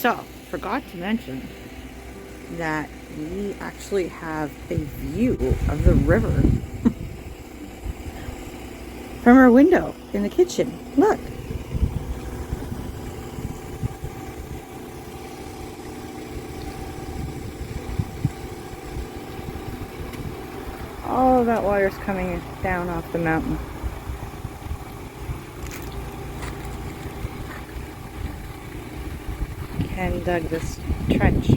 So, forgot to mention that we actually have a view of the river from our window in the kitchen. Look. All of that water's coming down off the mountain. Ken dug this trench.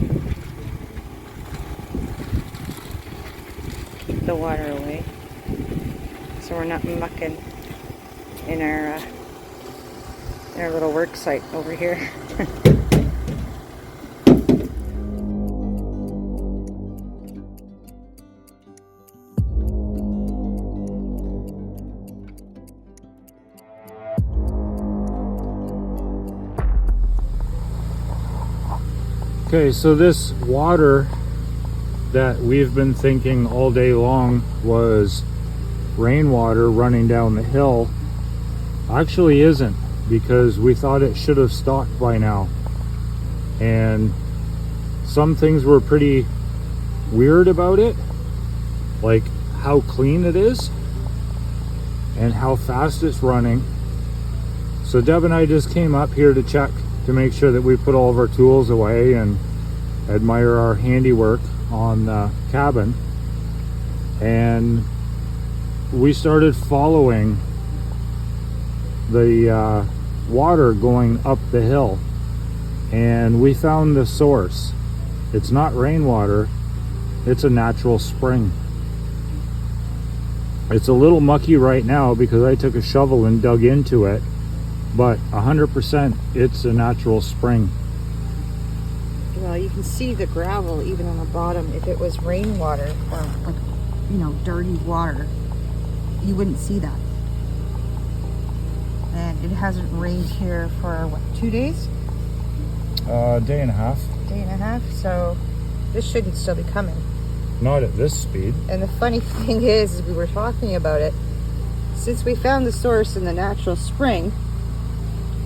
Keep the water away, so we're not mucking in our little work site over here. Okay, so this water that we've been thinking all day long was rainwater running down the hill actually isn't, because we thought it should have stopped by now. And some things were pretty weird about it, like how clean it is and how fast it's running. So Deb and I just came up here to check to make sure that we put all of our tools away and admire our handiwork on the cabin. And we started following the water going up the hill, and we found the source. It's not rainwater, it's a natural spring. It's a little mucky right now because I took a shovel and dug into it, but 100% it's a natural spring. Well, you can see the gravel even on the bottom. If it was rainwater or like, you know, dirty water, you wouldn't see that. And it hasn't rained here for what, 2 days? Day and a half. Day and a half. So this shouldn't still be coming. Not at this speed. And the funny thing is we were talking about it. Since we found the source in the natural spring,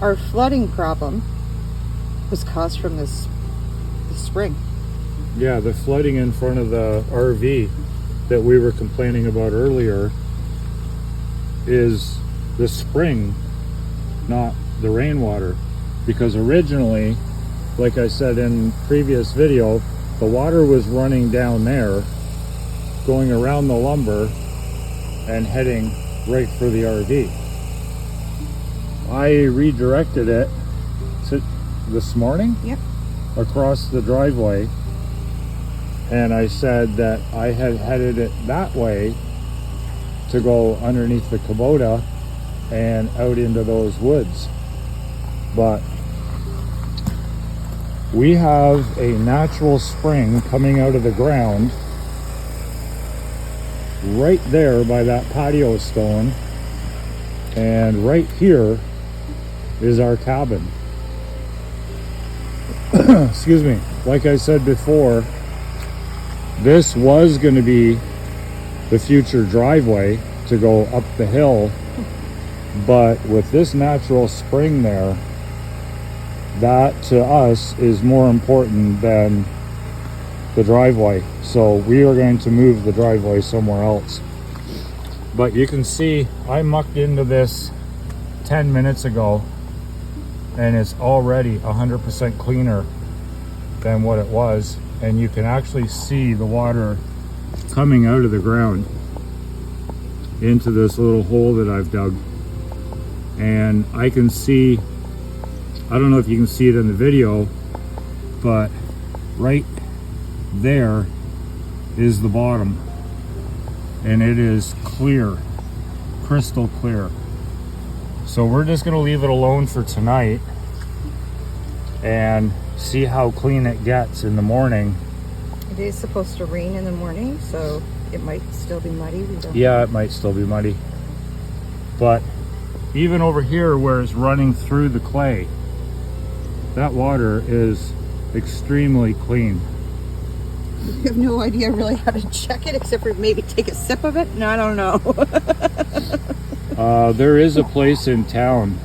our flooding problem was caused from this spring. Yeah, the flooding in front of the RV that we were complaining about earlier is the spring, not the rainwater. Because originally, like I said in previous video, the water was running down there, going around the lumber and heading right for the RV. I redirected it this morning. Yep. Across the driveway, and I said that I had headed it that way to go underneath the Kubota and out into those woods. But we have a natural spring coming out of the ground right there by that patio stone, and right here is our cabin. Excuse me. Like I said before, this was going to be the future driveway to go up the hill, but with this natural spring there, that to us is more important than the driveway. So we are going to move the driveway somewhere else. But you can see I mucked into this 10 minutes ago, and it's already 100% cleaner than what it was, and you can actually see the water coming out of the ground into this little hole that I've dug. And I can see, I don't know if you can see it in the video, but right there is the bottom, and it is clear, crystal clear. So we're just going to leave it alone for tonight and see how clean it gets in the morning. It is supposed to rain in the morning, so it might still be muddy. Yeah, it might still be muddy. But even over here where it's running through the clay, that water is extremely clean. We have no idea really how to check it, except for maybe take a sip of it. No, I don't know. There is a place in town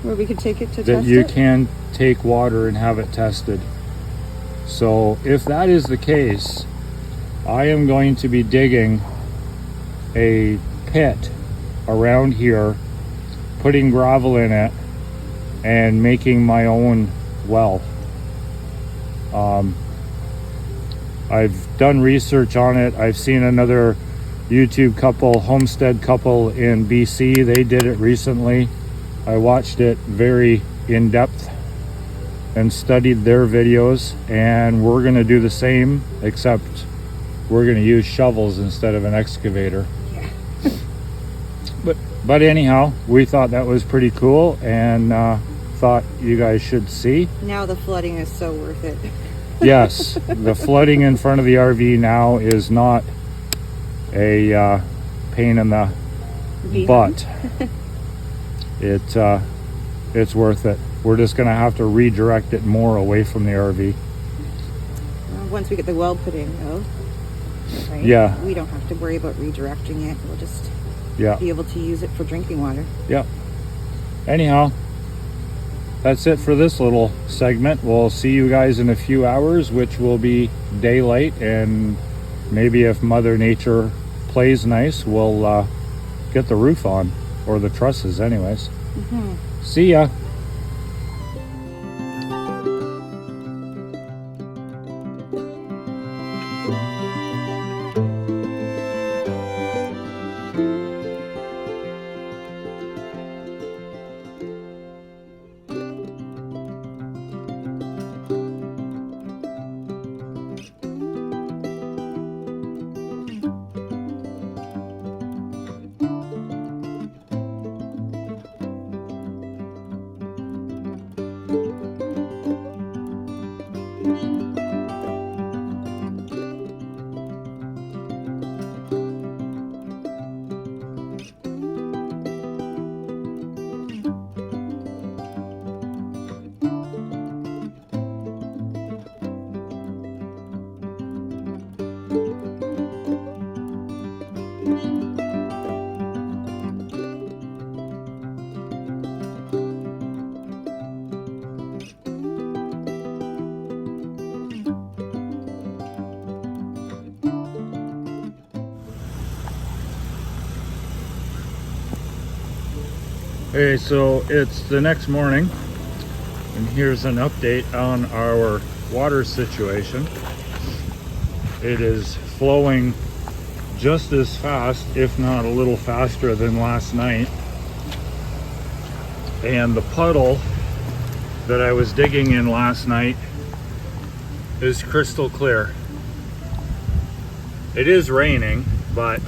Where we could take it to that test you it? can take water and have it tested. So if that is the case, I am going to be digging a pit around here, putting gravel in it, and making my own well. I've done research on it. I've seen another YouTube couple, Homestead couple in BC. They did it recently. I watched it very in depth and studied their videos, and we're gonna do the same, except we're gonna use shovels instead of an excavator. Yeah. But anyhow, we thought that was pretty cool, and thought you guys should see. Now the flooding is so worth it. Yes, the flooding in front of the RV now is not a pain in the butt. It's worth it. We're just gonna have to redirect it more away from the RV. Once we get the well put in, though, right? Yeah. We don't have to worry about redirecting it. We'll just Yeah, be able to use it for drinking water. yeah. Anyhow, that's it for this little segment. We'll see you guys in a few hours, which will be daylight, and maybe if Mother Nature plays nice, we'll get the roof on, or the trusses anyways. See ya. Hey, so it's the next morning, and here's an update on our water situation. It is flowing just as fast, if not a little faster than last night. And the puddle that I was digging in last night is crystal clear. It is raining, but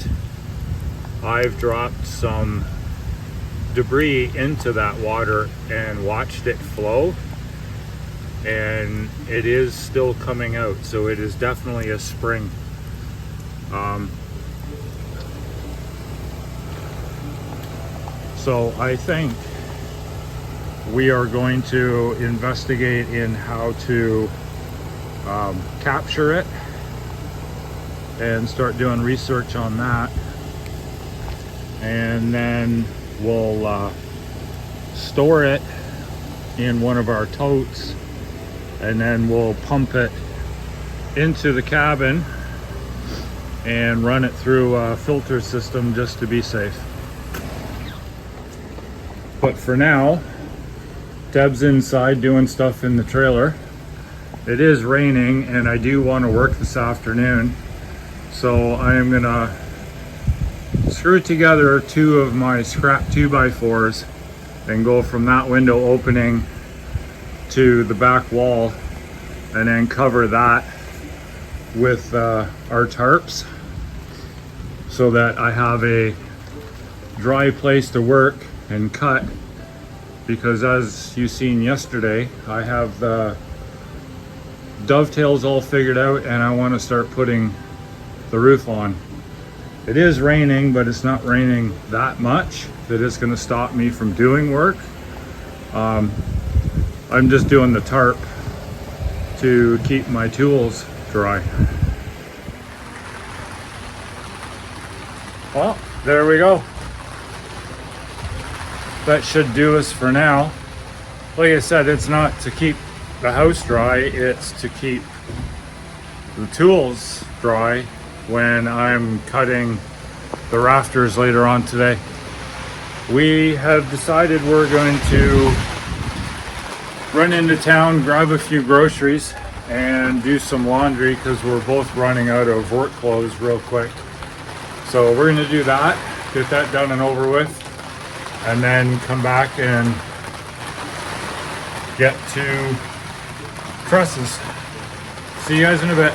I've dropped some debris into that water and watched it flow, and it is still coming out, so it is definitely a spring. So I think we are going to investigate in how to capture it and start doing research on that, and then we'll store it in one of our totes, and then we'll pump it into the cabin and run it through a filter system just to be safe. But for now, Deb's inside doing stuff in the trailer. It is raining, and I do want to work this afternoon, so I am gonna screw together two of my scrap 2x4s and go from that window opening to the back wall, and then cover that with our tarps so that I have a dry place to work and cut, because as you seen yesterday, I have the dovetails all figured out, and I want to start putting the roof on. It is raining, but it's not raining that much that it's going to stop me from doing work. I'm just doing the tarp to keep my tools dry. Well, there we go. That should do us for now. like I said, it's not to keep the house dry, it's to keep the tools dry when I'm cutting the rafters later on today. We have decided we're going to run into town, grab a few groceries, and do some laundry because we're both running out of work clothes real quick. So we're going to do that, get that done and over with, and then come back and get to trusses. See you guys in a bit.